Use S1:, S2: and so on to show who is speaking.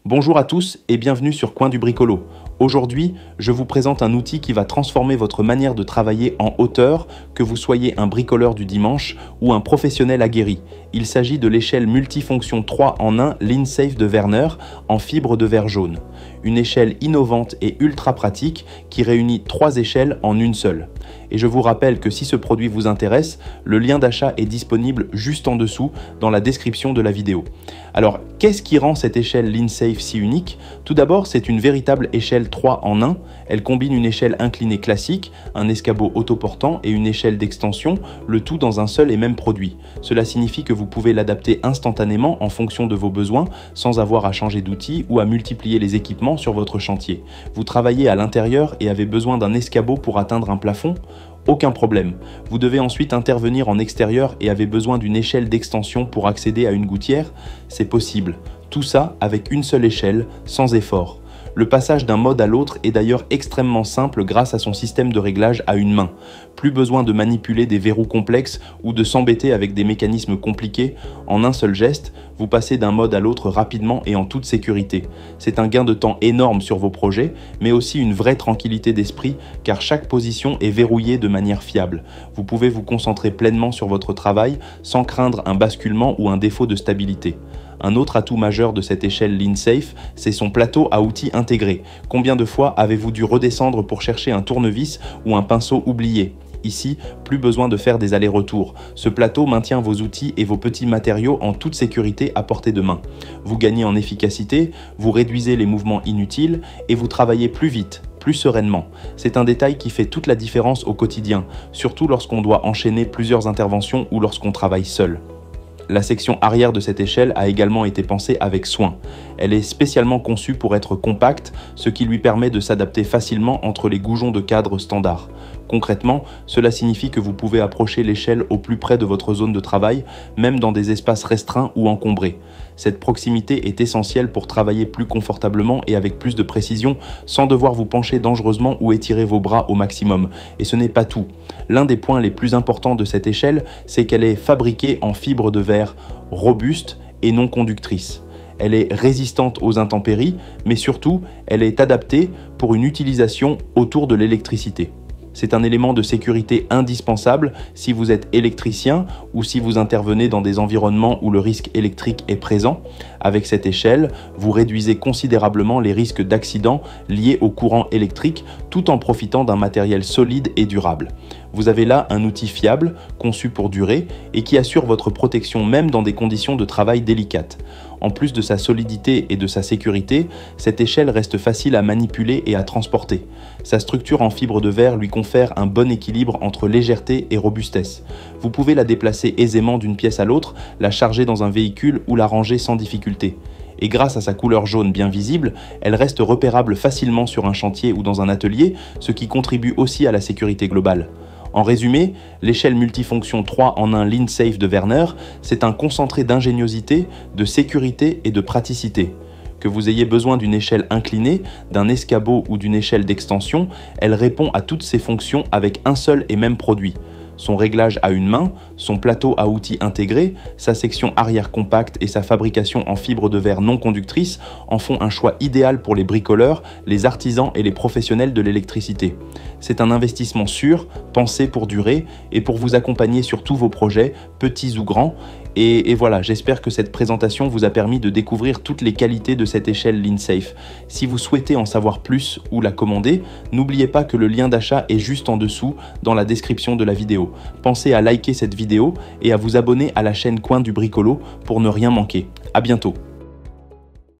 S1: Bonjour à tous et bienvenue sur Coin du Bricolo. Aujourd'hui, je vous présente un outil qui va transformer votre manière de travailler en hauteur, que vous soyez un bricoleur du dimanche ou un professionnel aguerri. Il s'agit de l'échelle multifonction 3 en 1 LeanSafe de Werner en fibre de verre jaune. Une échelle innovante et ultra pratique qui réunit 3 échelles en une seule. Et je vous rappelle que si ce produit vous intéresse, le lien d'achat est disponible juste en dessous dans la description de la vidéo. Alors, qu'est-ce qui rend cette échelle LeanSafe si unique? Tout d'abord, c'est une véritable échelle 3 en 1. Elle combine une échelle inclinée classique, un escabeau autoportant et une échelle d'extension, le tout dans un seul et même produit. Cela signifie que vous pouvez l'adapter instantanément en fonction de vos besoins, sans avoir à changer d'outil ou à multiplier les équipements sur votre chantier. Vous travaillez à l'intérieur et avez besoin d'un escabeau pour atteindre un plafond? Aucun problème. Vous devez ensuite intervenir en extérieur et avez besoin d'une échelle d'extension pour accéder à une gouttière? C'est possible. Tout ça avec une seule échelle, sans effort. Le passage d'un mode à l'autre est d'ailleurs extrêmement simple grâce à son système de réglage à une main. Plus besoin de manipuler des verrous complexes ou de s'embêter avec des mécanismes compliqués. En un seul geste, vous passez d'un mode à l'autre rapidement et en toute sécurité. C'est un gain de temps énorme sur vos projets, mais aussi une vraie tranquillité d'esprit car chaque position est verrouillée de manière fiable. Vous pouvez vous concentrer pleinement sur votre travail sans craindre un basculement ou un défaut de stabilité. Un autre atout majeur de cette échelle LeanSafe, c'est son plateau à outils intégré. Combien de fois avez-vous dû redescendre pour chercher un tournevis ou un pinceau oublié? Ici, plus besoin de faire des allers-retours. Ce plateau maintient vos outils et vos petits matériaux en toute sécurité à portée de main. Vous gagnez en efficacité, vous réduisez les mouvements inutiles et vous travaillez plus vite, plus sereinement. C'est un détail qui fait toute la différence au quotidien, surtout lorsqu'on doit enchaîner plusieurs interventions ou lorsqu'on travaille seul. La section arrière de cette échelle a également été pensée avec soin. Elle est spécialement conçue pour être compacte, ce qui lui permet de s'adapter facilement entre les goujons de cadre standard. Concrètement, cela signifie que vous pouvez approcher l'échelle au plus près de votre zone de travail, même dans des espaces restreints ou encombrés. Cette proximité est essentielle pour travailler plus confortablement et avec plus de précision, sans devoir vous pencher dangereusement ou étirer vos bras au maximum. Et ce n'est pas tout. L'un des points les plus importants de cette échelle, c'est qu'elle est fabriquée en fibre de verre robuste et non conductrice. Elle est résistante aux intempéries, mais surtout, elle est adaptée pour une utilisation autour de l'électricité. C'est un élément de sécurité indispensable si vous êtes électricien ou si vous intervenez dans des environnements où le risque électrique est présent. Avec cette échelle, vous réduisez considérablement les risques d'accidents liés au courant électrique tout en profitant d'un matériel solide et durable. Vous avez là un outil fiable, conçu pour durer et qui assure votre protection même dans des conditions de travail délicates. En plus de sa solidité et de sa sécurité, cette échelle reste facile à manipuler et à transporter. Sa structure en fibre de verre lui confère un bon équilibre entre légèreté et robustesse. Vous pouvez la déplacer aisément d'une pièce à l'autre, la charger dans un véhicule ou la ranger sans difficulté. Et grâce à sa couleur jaune bien visible, elle reste repérable facilement sur un chantier ou dans un atelier, ce qui contribue aussi à la sécurité globale. En résumé, l'échelle multifonction 3 en 1 LeanSafe de Werner, c'est un concentré d'ingéniosité, de sécurité et de praticité. Que vous ayez besoin d'une échelle inclinée, d'un escabeau ou d'une échelle d'extension, elle répond à toutes ces fonctions avec un seul et même produit. Son réglage à une main, son plateau à outils intégré, sa section arrière compacte et sa fabrication en fibre de verre non conductrice en font un choix idéal pour les bricoleurs, les artisans et les professionnels de l'électricité. C'est un investissement sûr, pensé pour durer et pour vous accompagner sur tous vos projets, petits ou grands. Et voilà, j'espère que cette présentation vous a permis de découvrir toutes les qualités de cette échelle LeanSafe. Si vous souhaitez en savoir plus ou la commander, n'oubliez pas que le lien d'achat est juste en dessous dans la description de la vidéo. Pensez à liker cette vidéo et à vous abonner à la chaîne Coin du Bricolo pour ne rien manquer. À bientôt.